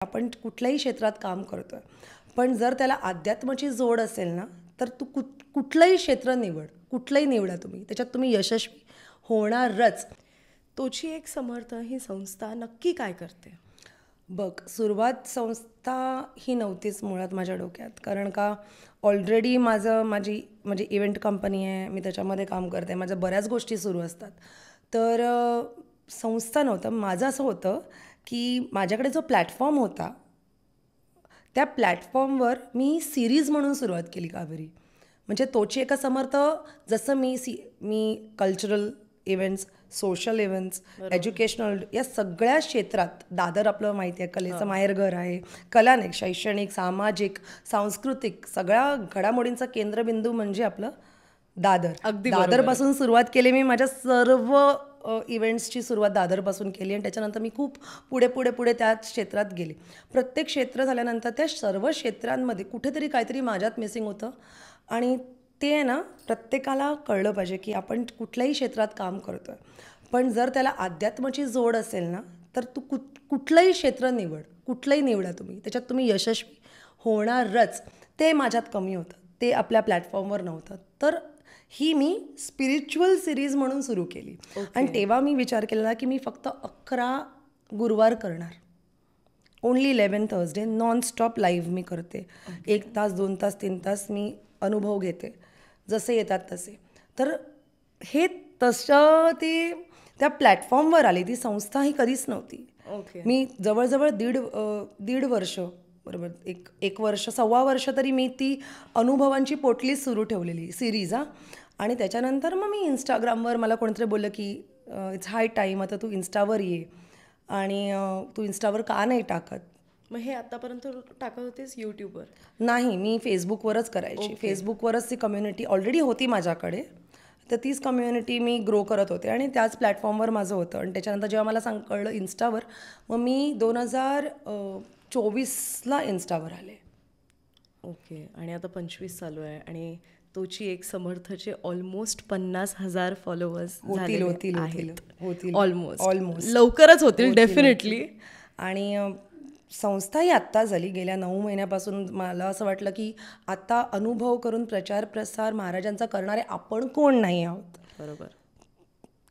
आपण कुठल्याही क्षेत्रात काम करतोय, पण जर त्याला अध्यात्माची जोड असेल ना, तर तू कुठलंही क्षेत्र निवड, कुठलंही निवडा तुम्ही, त्याच्यात तुम्ही यशस्वी होणारच. तोची एक समर्थ ही संस्था नक्की काय करते? बघ, सुरुवात संस्था ही नव्हतीच मुळात माझ्या डोक्यात, कारण का ऑलरेडी माझी म्हणजे इव्हेंट कंपनी आहे, मी त्याच्यामध्ये काम करते, माझ्या बऱ्याच गोष्टी सुरू असतात. तर संस्था नव्हतं. माझं असं होतं की माझ्याकडे जो प्लॅटफॉर्म होता, त्या प्लॅटफॉर्मवर मी सिरीज म्हणून सुरुवात केली कावेरी. म्हणजे तोची एका समर्थ, जसं मी cultural events, social events, educational, या सगळ्या क्षेत्रात, दादर आपलं माहिती आहे कलेचं माहेरघर आहे, कला नाही, शैक्षणिक, सामाजिक, सांस्कृतिक सगळ्या घडामोडींचा केंद्रबिंदू म्हणजे आपलं दादर. अगदी दादरपासून सुरुवात केली मी. माझ्या सर्व इव्हेंट्सची सुरुवात दादरपासून केली आणि त्याच्यानंतर मी खूप पुढे त्याच क्षेत्रात गेले. प्रत्येक क्षेत्र झाल्यानंतर त्या सर्व क्षेत्रांमध्ये कुठेतरी काहीतरी माझ्यात मिसिंग होतं. आणि ते आहे ना, प्रत्येकाला कळलं पाहिजे की आपण कुठल्याही क्षेत्रात काम करतोय, पण जर त्याला अध्यात्माची जोड असेल ना, तर तू कुठलंही क्षेत्र निवड, कुठलंही निवडा तुम्ही, त्याच्यात तुम्ही यशस्वी होणारच. ते माझ्यात कमी होतं, ते आपल्या प्लॅटफॉर्मवर नव्हतं. तर ही मी स्पिरिच्युअल सिरीज म्हणून सुरू केली. आणि तेव्हा मी विचार केलेला की मी फक्त 11 गुरुवार करणार, ओनली 11 थर्सडे, नॉनस्टॉप लाईव्ह मी करते. 1 तास, 2 तास, 3 तास मी अनुभव घेते, जसे येतात तसे. तर हे तसं ते त्या प्लॅटफॉर्मवर आली. ती संस्था ही कधीच नव्हती. मी जवळजवळ दीड वर्ष, बरोबर, एक वर्ष, 1.25 वर्ष तरी मी ती अनुभवांची पोटलीच सुरू ठेवलेली सिरीज. आणि त्याच्यानंतर मग मी इंस्टाग्रामवर, मला कोणीतरी बोललं की इट्स हाय टाईम, आता तू इन्स्टावर ये, आणि तू इन्स्टावर का नाही टाकत. मग हे आतापर्यंत टाकत होतेस यूट्यूबवर? नाही, मी फेसबुकवरच करायची. फेसबुकवरच ती कम्युनिटी ऑलरेडी होती माझ्याकडे, तर तीच कम्युनिटी मी ग्रो करत होते आणि त्याच प्लॅटफॉर्मवर माझं होतं. आणि त्याच्यानंतर जेव्हा मला कळलं इन्स्टावर, मग मी 2024ला इन्स्टावर आले. ओके. आणि आता 25 चालू आहे आणि तोची एक समर्थचे ऑलमोस्ट 50,000 फॉलोअर्स होतील ऑलमोस्ट लवकरच होतील डेफिनेटली. आणि संस्था ही आत्ता झाली, गेल्या 9 महिन्यापासून. मला असं वाटलं की आता अनुभव करून प्रचार प्रसार महाराजांचा करणारे आपण कोण नाही आहोत. बरोबर.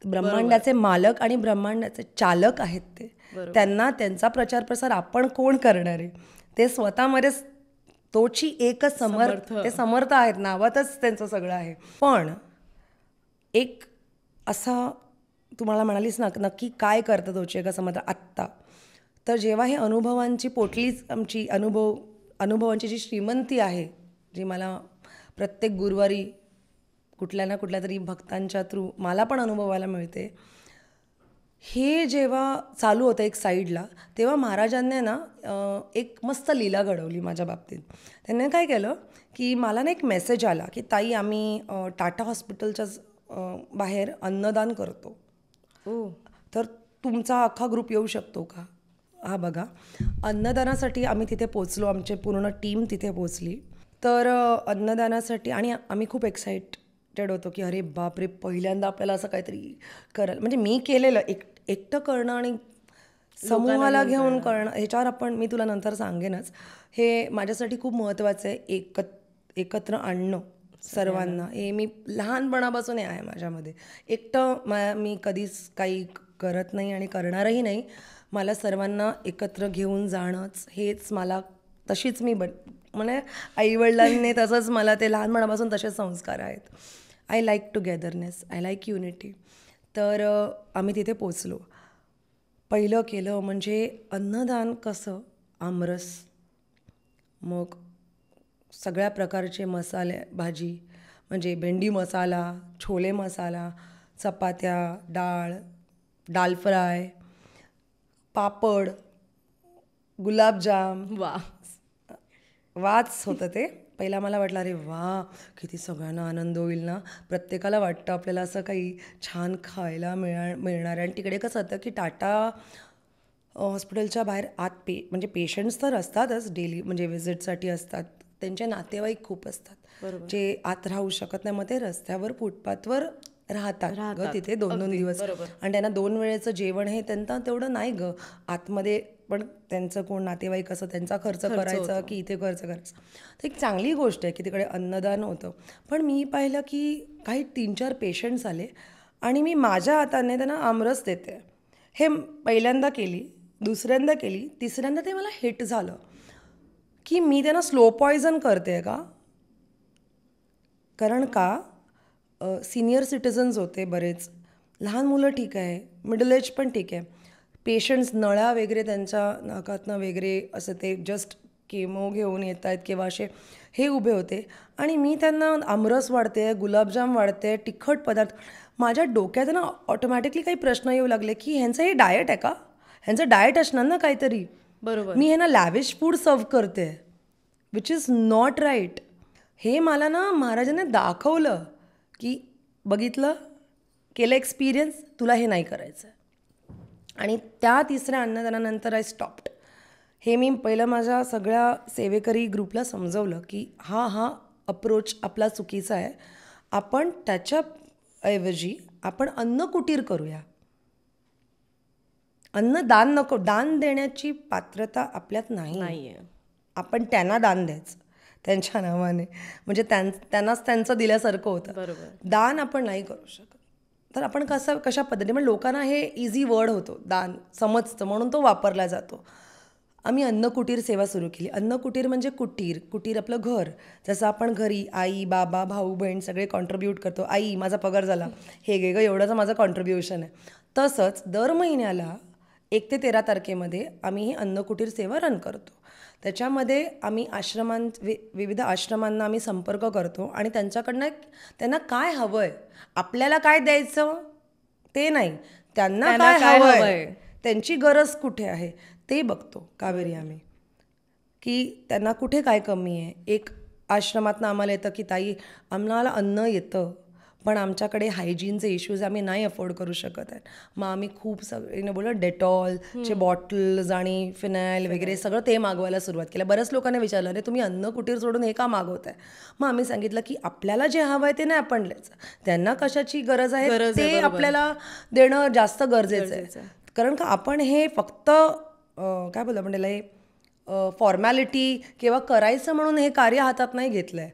ब्रह्मांडाचे मालक आणि ब्रह्मांडाचे चालक आहेत ते. त्यांना त्यांचा प्रचार प्रसार आपण कोण करणार आहे. ते स्वतःमध्ये तोची एकच समर्थ, ते समर्थ आहेत, नावातच त्यांचं सगळं आहे. पण एक असा, तुम्हाला म्हणालीस ना नक्की काय करतं तोची एका समर्थ आत्ता, तर जेव्हा हे अनुभवांची पोटलीच आमची, अनुभवांची जी श्रीमंती आहे, जी मला प्रत्येक गुरुवारी कुठल्या ना कुठल्या तरी भक्तांच्या थ्रू मला पण अनुभवायला मिळते, हे जेव्हा चालू होतं एक साईडला, तेव्हा महाराजांनी ना एक मस्त लीला घडवली माझ्या बाबतीत. त्यांनी काय केलं की मला ना एक मेसेज आला की ताई, आम्ही टाटा हॉस्पिटलच्याच बाहेर अन्नदान करतो, तर तुमचा अख्खा ग्रुप येऊ शकतो का. हा बघा, अन्नदानासाठी आम्ही तिथे पोचलो, आमची पूर्ण टीम तिथे पोचली. तर अन्नदानासाठी, आणि आम्ही खूप एक्साइटेड होतो की अरे बापरे, पहिल्यांदा आपल्याला असं काहीतरी करायला, म्हणजे मी केलेलं एकटं करणं आणि समूहाला घेऊन करणं, ह्याच्यावर मी तुला नंतर सांगेनच. हे माझ्यासाठी खूप महत्त्वाचं आहे, एकत्र आणणं सर्वांना. हे मी लहानपणापासून आहे माझ्यामध्ये. एकटं मी कधीच काही करत नाही आणि करणारही नाही. मला सर्वांना एकत्र घेऊन जाणंच, हेच मला, तशीच मी म्हणजे आईवडिलांनी तसंच मला ते लहानपणापासून तसेच संस्कार आहेत. I like togetherness, I like unity. तर आम्ही तिथे पोचलो. पहिलं केलं म्हणजे अन्नदान. कसं, आमरस, मग सगळ्या प्रकारचे मसाले भाजी, म्हणजे भेंडी मसाला, छोले मसाला, चपात्या, दाल फ्राय, पापड, गुलाबजाम, वाच होतं ते. पहिला मला वाटलं अरे वा, किती सगळ्यांना आनंद होईल ना, प्रत्येकाला वाटतं आपल्याला असं काही छान खायला मिळणार आहे. आणि तिकडे कसं होतं की टाटा हॉस्पिटलच्या बाहेर म्हणजे पेशंट्स तर असतातच डेली, म्हणजे व्हिजिटसाठी असतात, त्यांचे नातेवाईक खूप असतात जे आत राहू शकत नाही. मग ते रस्त्यावर, फुटपाथवर राहतात तिथे 2-2 दिवस. आणि त्यांना 2 वेळेचं जेवण हे त्यांना तेवढं नाही आतमध्ये पण त्यांचं कोण नातेवाईक असं त्यांचा खर्च करायचा की इथे खर्च करायचा. तर एक चांगली गोष्ट आहे की तिकडे अन्नदान होतं. पण मी पाहिलं की काही 3-4 पेशंट्स आले आणि मी माझ्या हाताने त्यांना आमरस देते. हे पहिल्यांदा केली, दुसऱ्यांदा केली, तिसऱ्यांदा ते मला हिट झालं की मी त्यांना स्लो पॉयझन करते का. कारण का सिनियर सिटिझन्स होते बरेच, लहान मुलं ठीक आहे, मिडल एज पण ठीक आहे, पेशंट्स नळ्या वगैरे त्यांच्या नाकातनं वगैरे असं ते जस्ट केमो घेऊन येत आहेत किंवा असे हे उभे होते आणि मी त्यांना आमरस वाढते, गुलाबजाम वाढते, तिखट पदार्थ. माझ्या डोक्यात ना ऑटोमॅटिकली काही प्रश्न येऊ लागले की ह्यांचं हे डाएट आहे का, ह्यांचं डाएट असणार ना काहीतरी. बरोबर. मी ह्यांना लॅविश फूड सर्व करते विच इज नॉट राईट. हे मला ना महाराजांनी दाखवलं की बघितलं, केलं एक्सपिरियन्स, तुला हे नाही करायचं. आणि त्या तिसऱ्या अन्नदानानंतर आय स्टॉप्ड. हे मी पहिलं माझ्या सगळ्या सेवेकरी ग्रुपला समजवलं की हा अप्रोच आपला चुकीचा आहे. आपण त्याच्याऐवजी आपण अन्नकुटीर करूया. अन्नदान नको. दान देण्याची पात्रता आपल्यात नाही. आपण त्यांना दान द्यायचं त्यांच्या नावाने, म्हणजे त्यांनाच त्यांचं दिल्यासारखं होतं. बरोबर. दान आपण नाही करू शकत. तर आपण कशा पद्धतीने, म्हणजे लोकांना हे इझी वर्ड होतो दान, समजतं म्हणून तो वापरला जातो. आम्ही अन्नकुटीर सेवा सुरू केली. अन्नकुटीर म्हणजे कुटीर आपलं घर. जसं आपण घरी आई बाबा भाऊ बहीण सगळे कॉन्ट्रीब्यूट करतो. आई माझा पगार झाला, हे घे गं एवढंच माझं कॉन्ट्रीब्युशन आहे. तसंच दर महिन्याला 1 ते 13 तारखेमध्ये आम्ही ही अन्नकुटीर सेवा रन करतो. त्याच्यामध्ये आम्ही विविध आश्रमांना आम्ही संपर्क करतो आणि त्यांच्याकडनं त्यांना काय हवं आहे, आपल्याला काय द्यायचं ते नाही, त्यांना काय हवं आहे, त्यांची गरज कुठे आहे ते बघतो. कावेरी आम्ही की त्यांना कुठे काय कमी आहे. एक आश्रमातनं आम्हाला येतं की ताई आम्हाला अन्न येतं पण आमच्याकडे हायजीनचे इश्यूज आम्ही नाही अफोर्ड करू शकत आहे. मग आम्ही खूप सगळीने बोललं डेटॉलचे बॉटल्स आणि फिनाईल वगैरे सगळं ते मागवायला सुरुवात केलं. बऱ्याच लोकांनी विचारलं अरे तुम्ही अन्न कुटीर सोडून हे का मागवताय. मग आम्ही सांगितलं की आपल्याला जे हवं आहे ते नाही आपण द्यायचं, त्यांना कशाची गरज आहे ते आपल्याला देणं जास्त गरजेचं आहे. कारण का आपण हे फक्त काय बोलतो आपण त्याला फॉर्मॅलिटी किंवा करायचं म्हणून हे कार्य हातात नाही घेतलं आहे.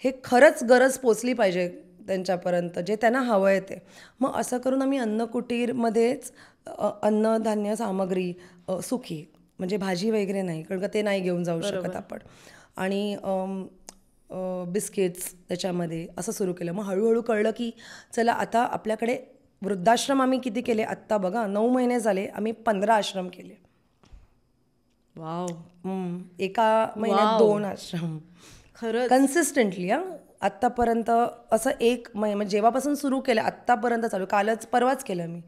हे खरंच गरज पोचली पाहिजे त्यांच्यापर्यंत जे त्यांना हवं आहे ते. मग असं करून आम्ही अन्नकुटीरमध्येच अन्नधान्य सामग्री सुकी म्हणजे भाजी वगैरे नाही, कारण का ते नाही घेऊन जाऊ शकत आपण, आणि बिस्किट्स त्याच्यामध्ये असं सुरू केलं. मग हळूहळू कळलं की चला आता आपल्याकडे वृद्धाश्रम आम्ही किती केले आत्ता बघा 9 महिने झाले आम्ही 15 आश्रम केले. वाव. एका महिन्यात 2 आश्रम खरंच कन्सिस्टंटली. आत्तापर्यंत असं एक म्हणजे जेव्हापासून सुरू केलं आत्तापर्यंत चालू, कालच परवाच केलं मी.